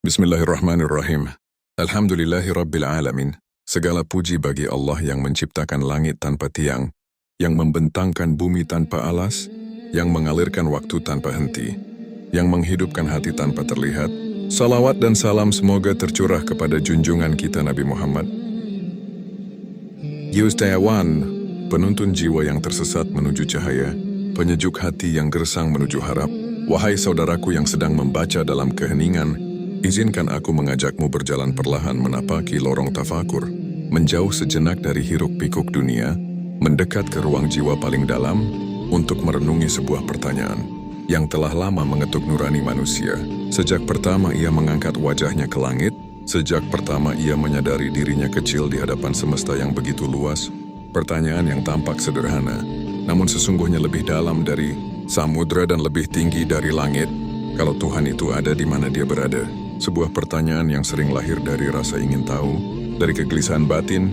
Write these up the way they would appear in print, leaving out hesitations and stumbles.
Bismillahirrahmanirrahim. Alhamdulillahirabbil alamin. Segala puji bagi Allah yang menciptakan langit tanpa tiang, yang membentangkan bumi tanpa alas, yang mengalirkan waktu tanpa henti, yang menghidupkan hati tanpa terlihat. Salawat dan salam semoga tercurah kepada junjungan kita Nabi Muhammad. Yustayawan, penuntun jiwa yang tersesat menuju cahaya, penyejuk hati yang gersang menuju harap. Wahai saudaraku yang sedang membaca dalam keheningan, izinkan aku mengajakmu berjalan perlahan menapaki lorong tafakur, menjauh sejenak dari hiruk-pikuk dunia, mendekat ke ruang jiwa paling dalam untuk merenungi sebuah pertanyaan yang telah lama mengetuk nurani manusia. Sejak pertama ia mengangkat wajahnya ke langit, sejak pertama ia menyadari dirinya kecil di hadapan semesta yang begitu luas, pertanyaan yang tampak sederhana, namun sesungguhnya lebih dalam dari samudra dan lebih tinggi dari langit. Kalau Tuhan itu ada, di mana Dia berada? Sebuah pertanyaan yang sering lahir dari rasa ingin tahu, dari kegelisahan batin,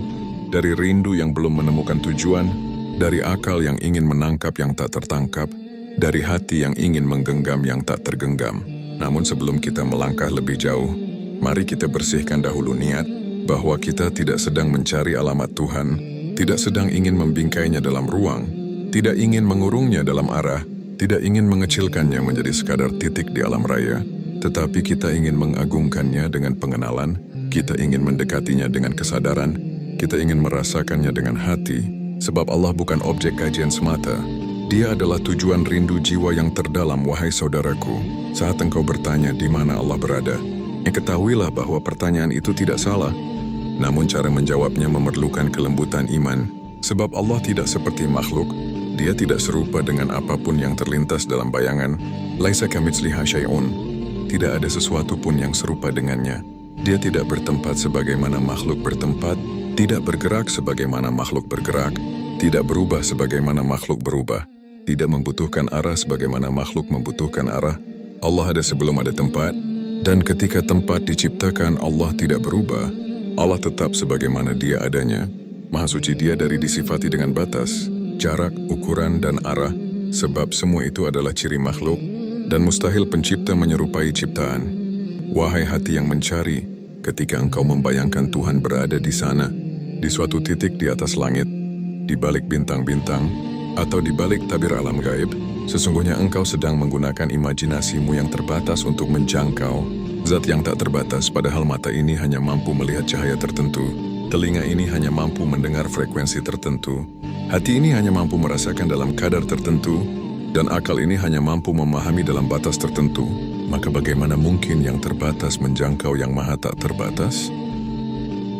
dari rindu yang belum menemukan tujuan, dari akal yang ingin menangkap yang tak tertangkap, dari hati yang ingin menggenggam yang tak tergenggam. Namun sebelum kita melangkah lebih jauh, mari kita bersihkan dahulu niat bahwa kita tidak sedang mencari alamat Tuhan, tidak sedang ingin membingkainya dalam ruang, tidak ingin mengurungnya dalam arah, tidak ingin mengecilkannya menjadi sekadar titik di alam raya, tetapi kita ingin mengagungkannya dengan pengenalan, kita ingin mendekatinya dengan kesadaran, kita ingin merasakannya dengan hati, sebab Allah bukan objek kajian semata. Dia adalah tujuan rindu jiwa yang terdalam. Wahai saudaraku, saat engkau bertanya di mana Allah berada, ketahuilah bahwa pertanyaan itu tidak salah, namun cara menjawabnya memerlukan kelembutan iman, sebab Allah tidak seperti makhluk. Dia tidak serupa dengan apapun yang terlintas dalam bayangan. Laisa kamitslihi syai'un. Tidak ada sesuatu pun yang serupa dengannya. Dia tidak bertempat sebagaimana makhluk bertempat, tidak bergerak sebagaimana makhluk bergerak, tidak berubah sebagaimana makhluk berubah, tidak membutuhkan arah sebagaimana makhluk membutuhkan arah. Allah ada sebelum ada tempat, dan ketika tempat diciptakan Allah tidak berubah. Allah tetap sebagaimana Dia adanya. Maha suci Dia dari disifati dengan batas, jarak, ukuran, dan arah, sebab semua itu adalah ciri makhluk, dan mustahil pencipta menyerupai ciptaan. Wahai hati yang mencari, ketika engkau membayangkan Tuhan berada di sana, di suatu titik di atas langit, di balik bintang-bintang, atau di balik tabir alam gaib, sesungguhnya engkau sedang menggunakan imajinasimu yang terbatas untuk menjangkau zat yang tak terbatas, padahal mata ini hanya mampu melihat cahaya tertentu, telinga ini hanya mampu mendengar frekuensi tertentu, hati ini hanya mampu merasakan dalam kadar tertentu, dan akal ini hanya mampu memahami dalam batas tertentu. Maka bagaimana mungkin yang terbatas menjangkau yang maha tak terbatas?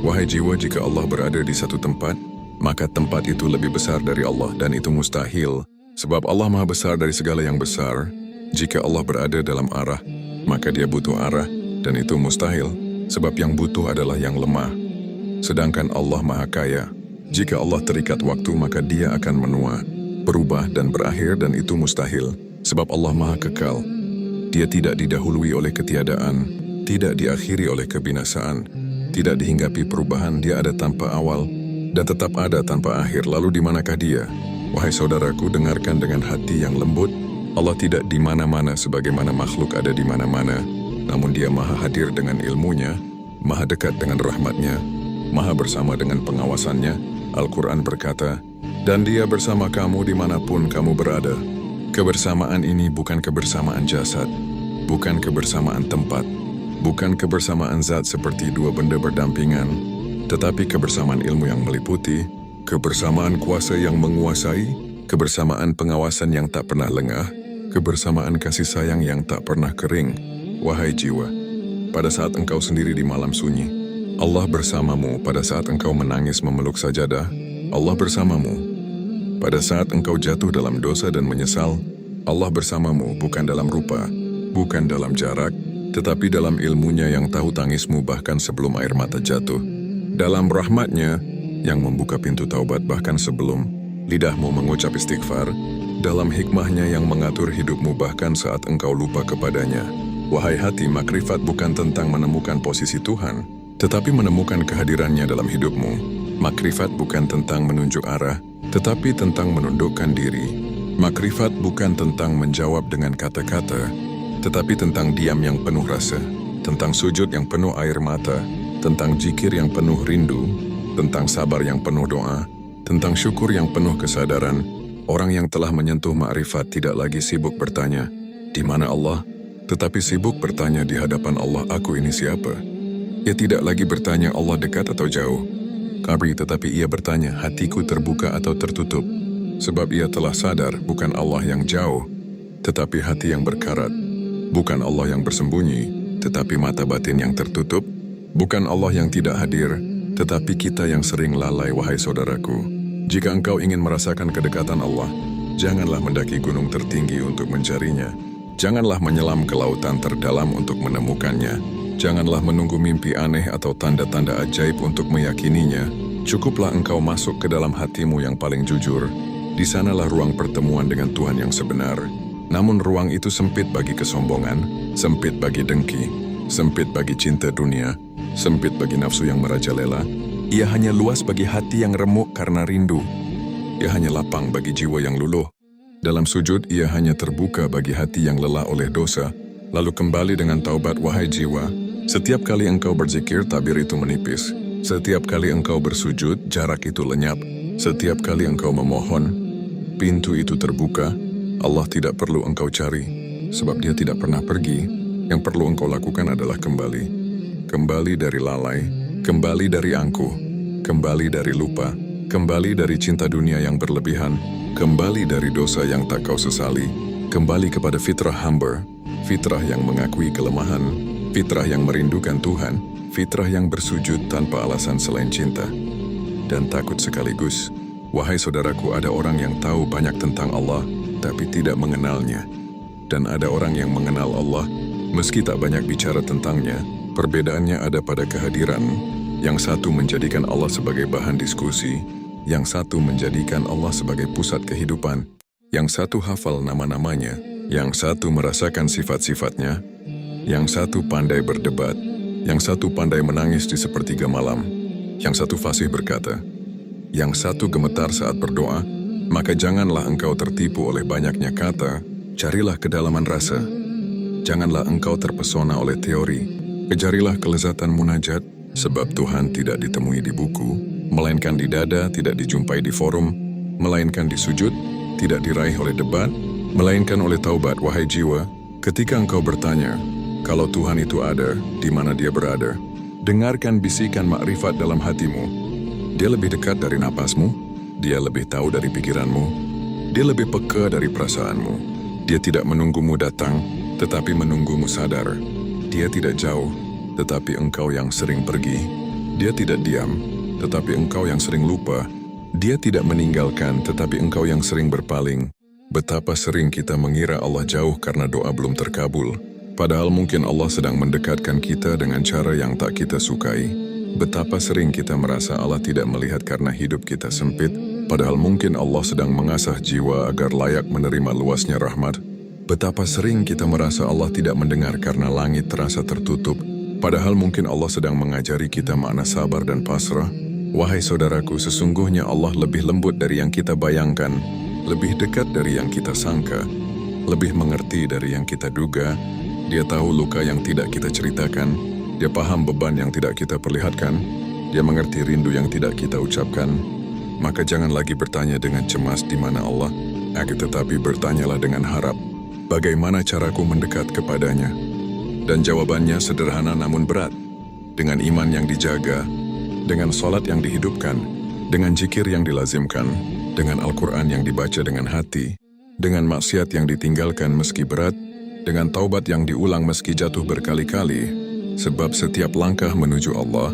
Wahai jiwa, jika Allah berada di satu tempat, maka tempat itu lebih besar dari Allah, dan itu mustahil, sebab Allah maha besar dari segala yang besar. Jika Allah berada dalam arah, maka Dia butuh arah, dan itu mustahil, sebab yang butuh adalah yang lemah. Sedangkan Allah maha kaya. Jika Allah terikat waktu, maka Dia akan menua, berubah dan berakhir, dan itu mustahil, sebab Allah maha kekal. Dia tidak didahului oleh ketiadaan, tidak diakhiri oleh kebinasaan, tidak dihinggapi perubahan. Dia ada tanpa awal, dan tetap ada tanpa akhir. Lalu di manakah Dia? Wahai saudaraku, dengarkan dengan hati yang lembut. Allah tidak di mana-mana sebagaimana makhluk ada di mana-mana, namun Dia maha hadir dengan ilmunya, maha dekat dengan rahmatnya, maha bersama dengan pengawasannya. Al-Quran berkata, dan Dia bersama kamu dimanapun kamu berada. Kebersamaan ini bukan kebersamaan jasad, bukan kebersamaan tempat, bukan kebersamaan zat seperti dua benda berdampingan, tetapi kebersamaan ilmu yang meliputi, kebersamaan kuasa yang menguasai, kebersamaan pengawasan yang tak pernah lengah, kebersamaan kasih sayang yang tak pernah kering. Wahai jiwa, pada saat engkau sendiri di malam sunyi, Allah bersamamu. Pada saat engkau menangis memeluk sajadah, Allah bersamamu. Pada saat engkau jatuh dalam dosa dan menyesal, Allah bersamamu, bukan dalam rupa, bukan dalam jarak, tetapi dalam ilmunya yang tahu tangismu bahkan sebelum air mata jatuh, dalam rahmatnya yang membuka pintu taubat bahkan sebelum lidahmu mengucap istighfar, dalam hikmahnya yang mengatur hidupmu bahkan saat engkau lupa kepadanya. Wahai hati, makrifat bukan tentang menemukan posisi Tuhan, tetapi menemukan kehadirannya dalam hidupmu. Makrifat bukan tentang menunjuk arah, tetapi tentang menundukkan diri. Makrifat bukan tentang menjawab dengan kata-kata, tetapi tentang diam yang penuh rasa. tentang sujud yang penuh air mata, tentang zikir yang penuh rindu, tentang sabar yang penuh doa, tentang syukur yang penuh kesadaran. Orang yang telah menyentuh ma'rifat tidak lagi sibuk bertanya, "Di mana Allah?" tetapi sibuk bertanya di hadapan Allah, "Aku ini siapa?" Ia tidak lagi bertanya Allah dekat atau jauh, tetapi ia bertanya, hatiku terbuka atau tertutup. Sebab ia telah sadar bukan Allah yang jauh, tetapi hati yang berkarat. Bukan Allah yang bersembunyi, tetapi mata batin yang tertutup. Bukan Allah yang tidak hadir, tetapi kita yang sering lalai, wahai saudaraku. Jika engkau ingin merasakan kedekatan Allah, janganlah mendaki gunung tertinggi untuk mencarinya. Janganlah menyelam ke lautan terdalam untuk menemukannya. Janganlah menunggu mimpi aneh atau tanda-tanda ajaib untuk meyakininya. Cukuplah engkau masuk ke dalam hatimu yang paling jujur. Di sanalah ruang pertemuan dengan Tuhan yang sebenar. Namun ruang itu sempit bagi kesombongan, sempit bagi dengki, sempit bagi cinta dunia, sempit bagi nafsu yang merajalela. Ia hanya luas bagi hati yang remuk karena rindu. Ia hanya lapang bagi jiwa yang luluh. Dalam sujud, ia hanya terbuka bagi hati yang lelah oleh dosa. Lalu kembali dengan taubat, wahai jiwa. Setiap kali engkau berzikir, tabir itu menipis. Setiap kali engkau bersujud, jarak itu lenyap. Setiap kali engkau memohon, pintu itu terbuka. Allah tidak perlu engkau cari, sebab Dia tidak pernah pergi. Yang perlu engkau lakukan adalah kembali. Kembali dari lalai, kembali dari angkuh, kembali dari lupa, kembali dari cinta dunia yang berlebihan, kembali dari dosa yang tak kau sesali, kembali kepada fitrah hamba, fitrah yang mengakui kelemahan, fitrah yang merindukan Tuhan, fitrah yang bersujud tanpa alasan selain cinta dan takut sekaligus. Wahai saudaraku, ada orang yang tahu banyak tentang Allah, tapi tidak mengenalnya. Dan ada orang yang mengenal Allah, meski tak banyak bicara tentangnya. Perbedaannya ada pada kehadiran. Yang satu menjadikan Allah sebagai bahan diskusi, yang satu menjadikan Allah sebagai pusat kehidupan, yang satu hafal nama-namanya, yang satu merasakan sifat-sifatnya, yang satu pandai berdebat, yang satu pandai menangis di sepertiga malam, yang satu fasih berkata, yang satu gemetar saat berdoa. Maka janganlah engkau tertipu oleh banyaknya kata, carilah kedalaman rasa. Janganlah engkau terpesona oleh teori, kejarilah kelezatan munajat, sebab Tuhan tidak ditemui di buku, melainkan di dada, tidak dijumpai di forum, melainkan di sujud, tidak diraih oleh debat, melainkan oleh taubat. Wahai jiwa, ketika engkau bertanya, kalau Tuhan itu ada, di mana Dia berada? Dengarkan bisikan makrifat dalam hatimu. Dia lebih dekat dari napasmu. Dia lebih tahu dari pikiranmu. Dia lebih peka dari perasaanmu. Dia tidak menunggumu datang, tetapi menunggumu sadar. Dia tidak jauh, tetapi engkau yang sering pergi. Dia tidak diam, tetapi engkau yang sering lupa. Dia tidak meninggalkan, tetapi engkau yang sering berpaling. Betapa sering kita mengira Allah jauh karena doa belum terkabul. Padahal mungkin Allah sedang mendekatkan kita dengan cara yang tak kita sukai. Betapa sering kita merasa Allah tidak melihat karena hidup kita sempit, padahal mungkin Allah sedang mengasah jiwa agar layak menerima luasnya rahmat. Betapa sering kita merasa Allah tidak mendengar karena langit terasa tertutup, padahal mungkin Allah sedang mengajari kita makna sabar dan pasrah. Wahai saudaraku, sesungguhnya Allah lebih lembut dari yang kita bayangkan, lebih dekat dari yang kita sangka, lebih mengerti dari yang kita duga. Dia tahu luka yang tidak kita ceritakan. Dia paham beban yang tidak kita perlihatkan. Dia mengerti rindu yang tidak kita ucapkan. Maka jangan lagi bertanya dengan cemas di mana Allah, tetapi bertanyalah dengan harap, bagaimana caraku mendekat kepadanya? Dan jawabannya sederhana namun berat. Dengan iman yang dijaga, dengan salat yang dihidupkan, dengan zikir yang dilazimkan, dengan Al-Quran yang dibaca dengan hati, dengan maksiat yang ditinggalkan meski berat, dengan taubat yang diulang meski jatuh berkali-kali. Sebab setiap langkah menuju Allah,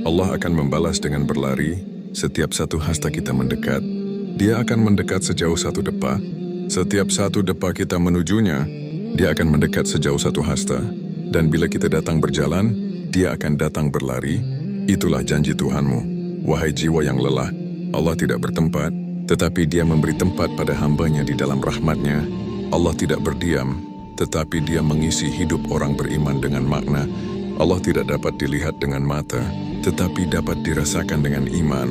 Allah akan membalas dengan berlari. Setiap satu hasta kita mendekat, Dia akan mendekat sejauh satu depa. Setiap satu depa kita menujunya, Dia akan mendekat sejauh satu hasta. Dan bila kita datang berjalan, Dia akan datang berlari. Itulah janji Tuhanmu. Wahai jiwa yang lelah, Allah tidak bertempat, tetapi Dia memberi tempat pada hambanya di dalam rahmatnya. Allah tidak berdiam, tetapi Dia mengisi hidup orang beriman dengan makna. Allah tidak dapat dilihat dengan mata, tetapi dapat dirasakan dengan iman.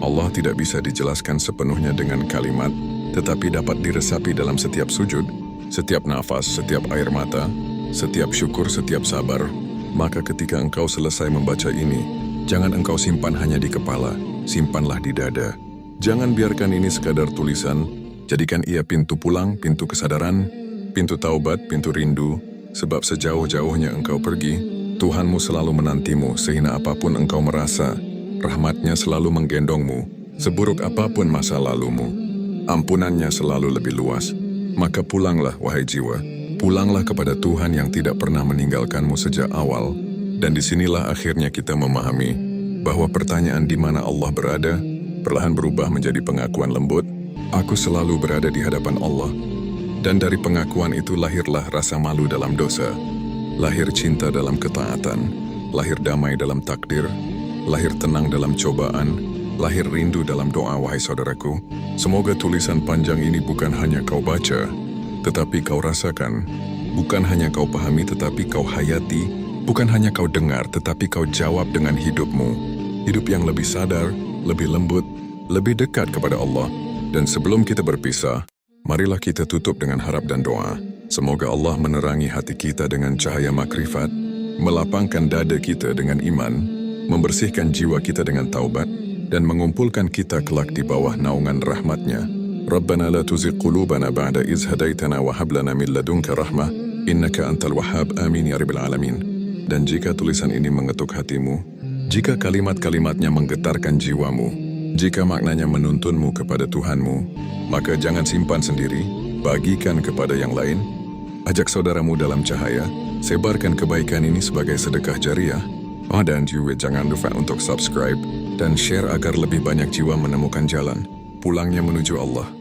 Allah tidak bisa dijelaskan sepenuhnya dengan kalimat, tetapi dapat diresapi dalam setiap sujud, setiap nafas, setiap air mata. setiap syukur, setiap sabar. Maka ketika engkau selesai membaca ini, jangan engkau simpan hanya di kepala, simpanlah di dada. Jangan biarkan ini sekadar tulisan, jadikan ia pintu pulang, pintu kesadaran, pintu taubat, pintu rindu. Sebab sejauh-jauhnya engkau pergi, Tuhanmu selalu menantimu. Sehina apapun engkau merasa, rahmatnya selalu menggendongmu. Seburuk apapun masa lalumu, ampunannya selalu lebih luas. Maka pulanglah, wahai jiwa. Pulanglah kepada Tuhan yang tidak pernah meninggalkanmu sejak awal. Dan disinilah akhirnya kita memahami bahwa pertanyaan di mana Allah berada perlahan berubah menjadi pengakuan lembut. Aku selalu berada di hadapan Allah. Dan dari pengakuan itu lahirlah rasa malu dalam dosa. Lahir cinta dalam ketaatan. Lahir damai dalam takdir. Lahir tenang dalam cobaan. Lahir rindu dalam doa, wahai saudaraku. Semoga tulisan panjang ini bukan hanya kau baca, tetapi kau rasakan. Bukan hanya kau pahami, tetapi kau hayati. Bukan hanya kau dengar, tetapi kau jawab dengan hidupmu. Hidup yang lebih sadar, lebih lembut, lebih dekat kepada Allah. Dan sebelum kita berpisah, marilah kita tutup dengan harap dan doa. Semoga Allah menerangi hati kita dengan cahaya makrifat, melapangkan dada kita dengan iman, membersihkan jiwa kita dengan taubat, dan mengumpulkan kita kelak di bawah naungan rahmatnya. Rabbana la tuzigh qulubana ba'da iz hadaitana wa hab lana min ladunka rahmah innaka antal wahhab amin ya rabbal alamin. Dan jika tulisan ini mengetuk hatimu, jika kalimat-kalimatnya menggetarkan jiwamu, jika maknanya menuntunmu kepada Tuhanmu, maka jangan simpan sendiri, bagikan kepada yang lain. Ajak saudaramu dalam cahaya, sebarkan kebaikan ini sebagai sedekah jariah. Dan juga jangan lupa untuk subscribe dan share agar lebih banyak jiwa menemukan jalan pulangnya menuju Allah.